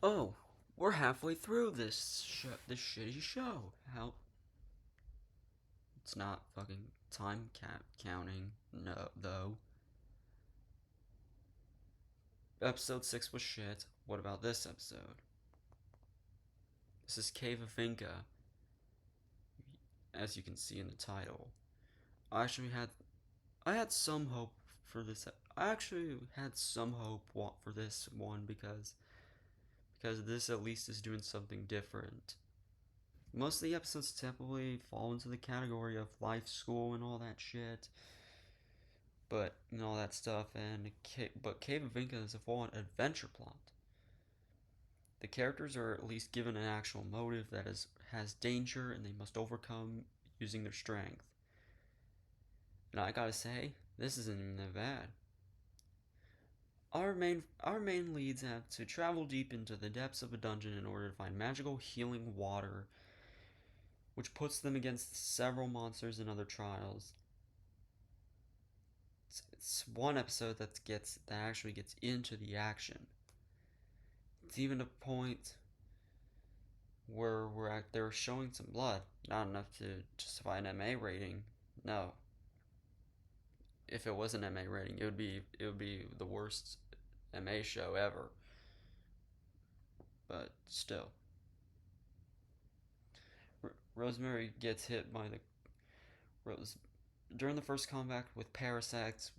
Oh, we're halfway through this shitty show. How it's not fucking time cap counting. No, though. Episode 6 was shit. What about this episode? This is Cave of Vinca, as you can see in the title. I actually had I had some hope for this. I actually had some hope for this one because this at least is doing something different. Most of the episodes typically fall into the category of life, school, and all that shit, but all that stuff. But Cave of Vinca is a full-on adventure plot. The characters are at least given an actual motive that has danger and they must overcome using their strength. And I gotta say, this isn't even that bad. Our main leads have to travel deep into the depths of a dungeon in order to find magical healing water, which puts them against several monsters and other trials. It's one episode that actually gets into the action. It's even a point where they're showing some blood, not enough to justify an MA rating. No, if it was an MA rating, it would be the worst MA show ever. But still, Rosemary gets hit by the Rose during the first combat with parasects.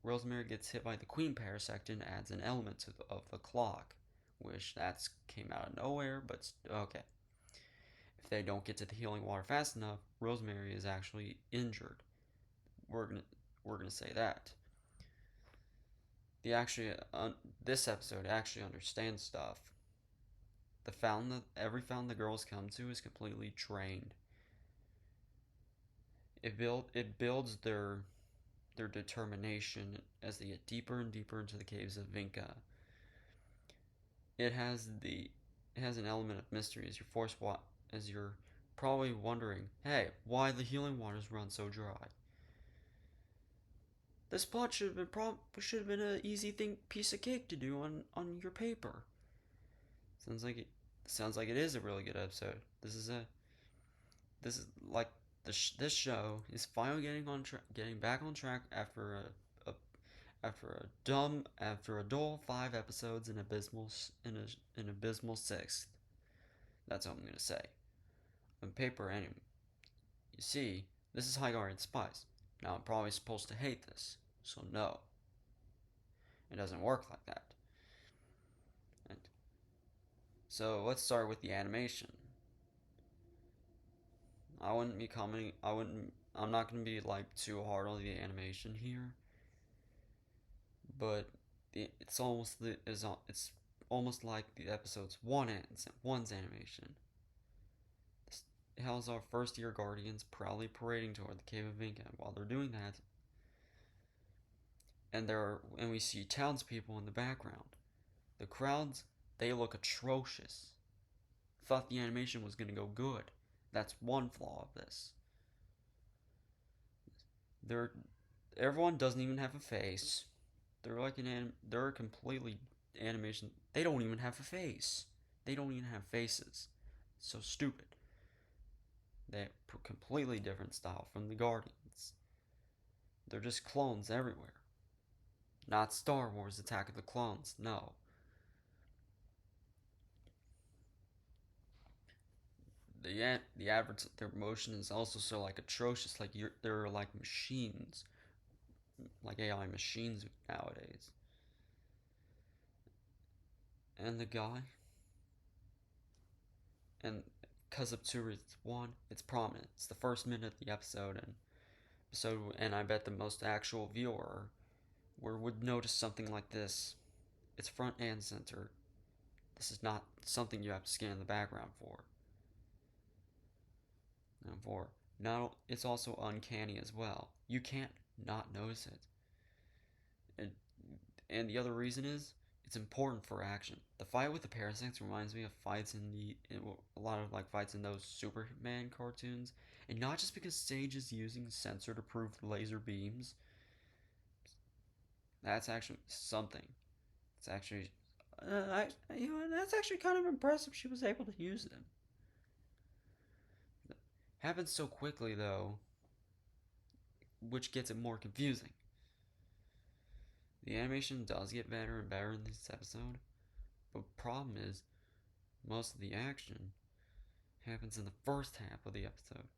Rosemary gets hit by the queen parasect and adds an element of the clock, which that's came out of nowhere. But okay, if they don't get to the healing water fast enough, Rosemary is actually injured. We're gonna we're gonna say that. The actually this episode actually understands stuff. The fountain that every fountain the girls come to is completely drained. It builds their determination as they get deeper and deeper into the caves of Vinca. It has the it has an element of mystery as you're probably wondering, hey, why the healing waters run so dry? This plot should have been an easy piece of cake to do on your paper. Sounds like it sounds like it is a really good episode. This is like this show is finally getting back on track after a dull 5 episodes and an abysmal sixth. That's all I'm gonna say. On paper, anyway. You see, this is Highgarden Spice. Now I'm probably supposed to hate this, so no, it doesn't work like that. And so let's start with the animation. I wouldn't be commenting. I wouldn't. I'm not gonna be like too hard on the animation here, but it's almost like the episode's one's animation. It has our first year guardians proudly parading toward the cave of Vinca. While they're doing that, and we see townspeople in the background. The crowds, they look atrocious. Thought the animation was gonna go good. That's one flaw of this. They're Everyone doesn't even have a face. They're completely animation. They don't even have a face. They don't even have faces. It's so stupid. They're completely different style from the Guardians. They're just clones everywhere. Not Star Wars Attack of the Clones. No. The adverts, their motion is also so like atrocious. Like they're like machines, like AI machines nowadays. And the guy, and because of two reasons. One, it's prominent. It's the first minute of the episode, and I bet the most actual viewer would notice something like this. It's front and center. This is not something you have to scan the background for. And for not, it's also uncanny as well. You can't not notice it. And and the other reason is it's important for action. The fight with the parasites reminds me of fights in a lot of like fights in those Superman cartoons, and not just because Sage is using censored approved laser beams. That's actually something. It's actually That's actually kind of impressive. She was able to use them. Happens so quickly though, which gets it more confusing. The animation does get better and better in this episode, but the problem is most of the action happens in the first half of the episode.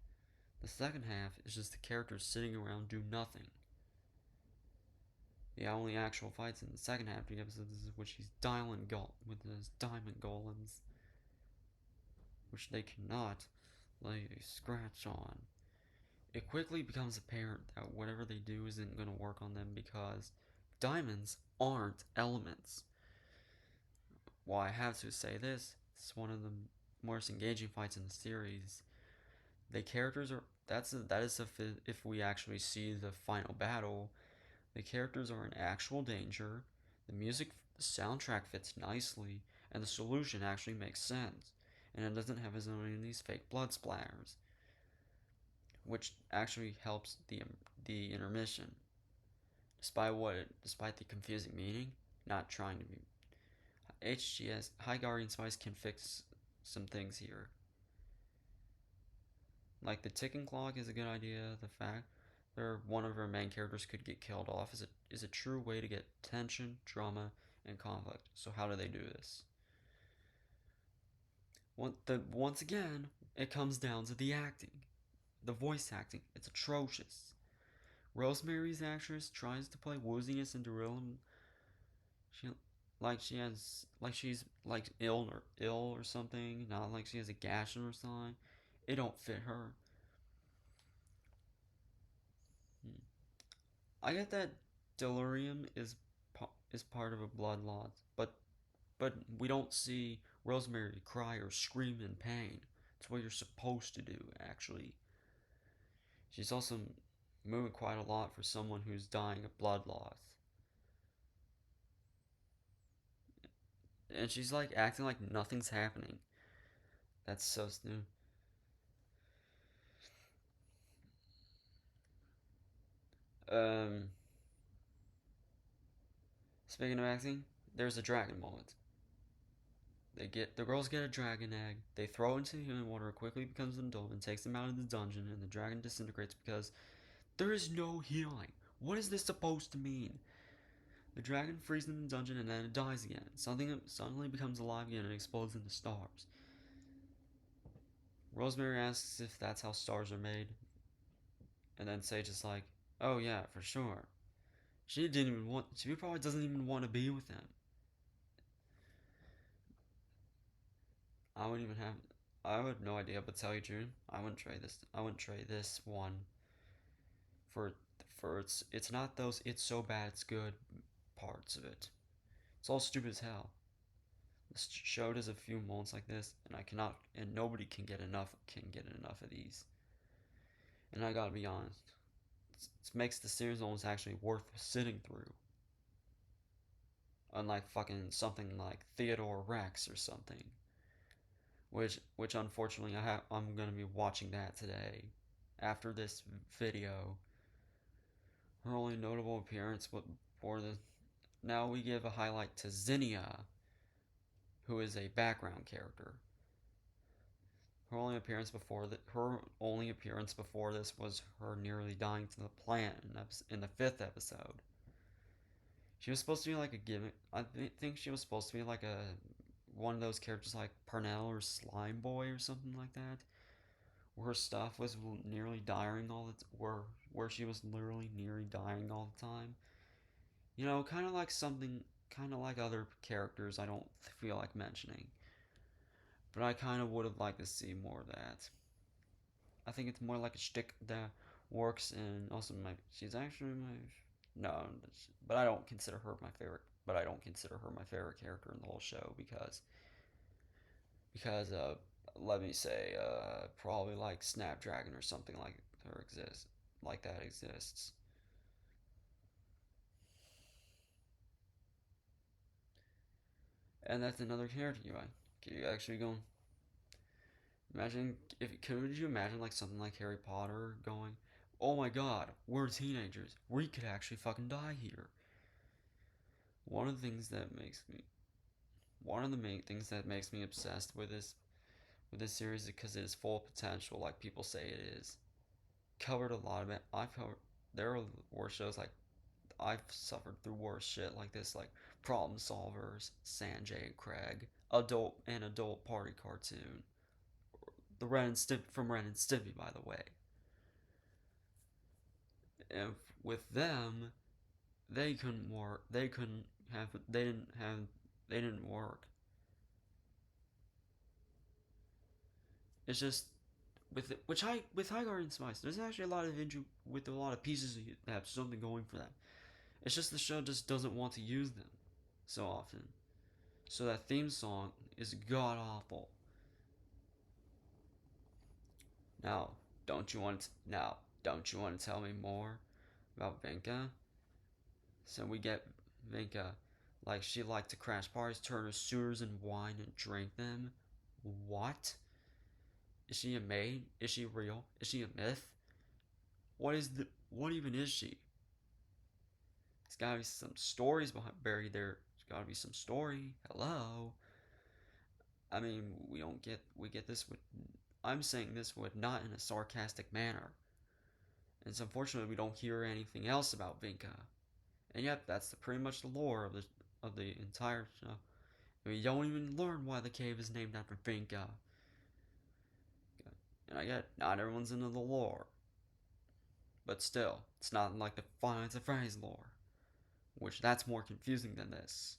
The second half is just the characters sitting around do nothing. The only actual fights in the second half of the episode is which he's dialing with his diamond golems, which they cannot lay a scratch on. It quickly becomes apparent that whatever they do isn't going to work on them because diamonds aren't elements. While I have to say this, it's one of the most engaging fights in the series. The characters are that is if we actually see the final battle. The characters are in actual danger. The soundtrack fits nicely, and the solution actually makes sense, and it doesn't have as many of these fake blood splatters, which actually helps the intermission. Despite the confusing meaning, not trying to be HGS High Guardian Spice can fix some things here. Like the ticking clock is a good idea. The fact that one of our main characters could get killed off is a true way to get tension, drama, and conflict. So how do they do this? Once again, it comes down to the acting, the voice acting. It's atrocious. Rosemary's actress tries to play wooziness and derision. She she's like ill or something. Not like she has a gash in her side. It don't fit her. Hmm. I get that delirium is part of a blood loss, but we don't see Rosemary cry or scream in pain. It's what you're supposed to do, actually. She's also moving quite a lot for someone who's dying of blood loss. And she's like acting like nothing's happening. That's so stupid. Um, Speaking of acting, there's a dragon moment. The girls get a dragon egg. They throw it into the human water. It quickly becomes an adult and takes them out of the dungeon. And the dragon disintegrates because there is no healing. What is this supposed to mean? The dragon freezes in the dungeon and then it dies again. Something suddenly becomes alive again and explodes into stars. Rosemary asks if that's how stars are made, and then Sage is like, "Oh yeah, for sure." She didn't even want. She probably doesn't even want to be with him. I wouldn't even have. I would have no idea, but tell you true, I wouldn't trade this. I wouldn't trade this one for It's not those it's so bad it's good parts of it. It's all stupid as hell. This show does a few moments like this, and I cannot, and nobody can get enough of these. And I gotta be honest, it makes the series almost actually worth sitting through. Unlike fucking something like Theodore Rex or something, which unfortunately I'm gonna be watching that today, after this video. Her only notable appearance for the now we give a highlight to Zinnia, who is a background character. Her only appearance before this was her nearly dying to the plant in the fifth episode. She was supposed to be like a gimmick. Think she was supposed to be like a one of those characters like Parnell or Slime Boy or something like that, where her stuff was nearly dying all the where she was literally nearly dying all the time. Kind of like other characters I don't feel like mentioning, but I kind of would have liked to see more of that. I think it's more like a shtick that works, and also she's actually my no, but I don't consider her my favorite. But I don't consider her my favorite character in the whole show because let me say probably like Snapdragon or something like that exists. And that's another character you like. Can you actually go imagine if could you imagine like something like Harry Potter going, "Oh my god, we're teenagers. We could actually fucking die here." One of the things that makes me one of the main things that makes me obsessed with this series is because it is full of potential, like people say it is. Covered a lot of it. I've covered. There are worse shows like I've suffered through worse shit like this, like Problem Solvers, Sanjay and Craig, adult party cartoon, the Ren and Stimpy from Ren and Stimpy, by the way. And with them, they couldn't work. They couldn't have. They didn't have. They didn't work. It's just with High Guardian Spice, there's actually a lot of with a lot of pieces that have something going for them. It's just the show just doesn't want to use them so often. So that theme song is god awful. Now, don't you want to tell me more about Vinca? So we get Vinca, like she liked to crash parties, turn her sewers and wine and drink them. What? Is she a maid? Is she real? Is she a myth? What even is she? There's gotta be some stories buried there. There's gotta be some story. Hello. I mean, we get this with. I'm saying this with not in a sarcastic manner. And it's unfortunate we don't hear anything else about Vinca. And yet, that's pretty much the lore of the entire show. We don't even learn why the cave is named after Vinca. And I get not everyone's into the lore, but still, it's not like the Finds a Phrase lore, which that's more confusing than this.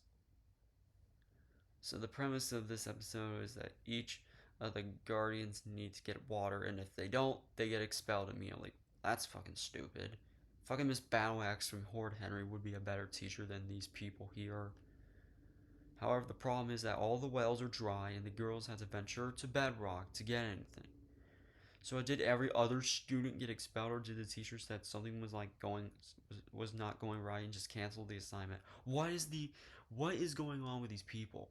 So the premise of this episode is that each of the guardians need to get water, and if they don't, they get expelled immediately. That's fucking stupid. Fucking Miss Battleaxe from Horde Henry would be a better teacher than these people here. However, the problem is that all the wells are dry and the girls had to venture to Bedrock to get anything. So did every other student get expelled, or did the teacher said something was not going right and just canceled the assignment? What is going on with these people?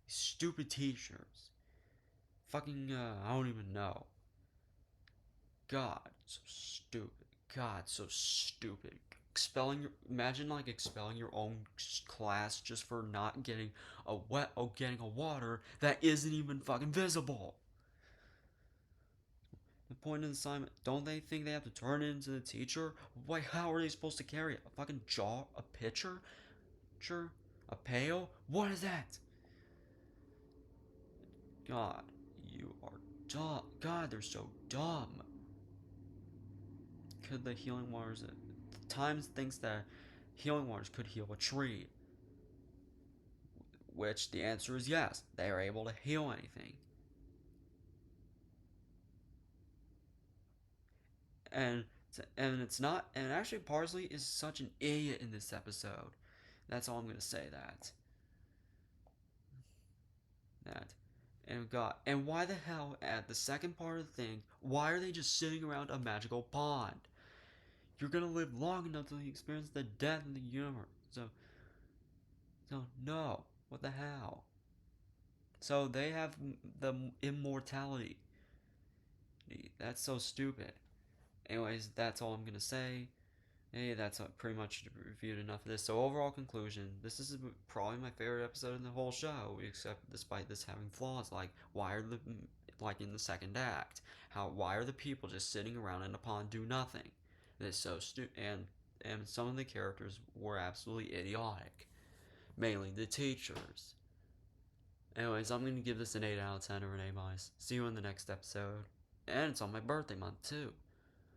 These stupid teachers. Fucking I don't even know. God, so stupid. God, so stupid. Imagine like expelling your own class just for not getting getting a water that isn't even fucking visible. The point of the assignment, don't they think they have to turn it into the teacher? Why, how are they supposed to carry it? A fucking jar? A pitcher? Sure? A pail? What is that? God, you are dumb. God, they're so dumb. Could the healing waters... Times thinks that healing waters could heal a tree. Which the answer is yes. They are able to heal anything. And it's not... And actually Parsley is such an idiot in this episode. That's all I'm going to say that. And God, and why the hell at the second part of the thing, why are they just sitting around a magical pond? You're gonna live long enough to experience the death in the universe. So no, what the hell? So they have the immortality. That's so stupid. Anyways, that's all I'm gonna say. Hey, that's pretty much reviewed enough of this. So overall conclusion, this is probably my favorite episode in the whole show, except despite this having flaws, like why are the like in the second act, why are the people just sitting around in a pond do nothing? It's so stupid, and some of the characters were absolutely idiotic, mainly the teachers. Anyways, I'm gonna give this an 8 out of 10 or an A minus. See you in the next episode, and it's on my birthday month too.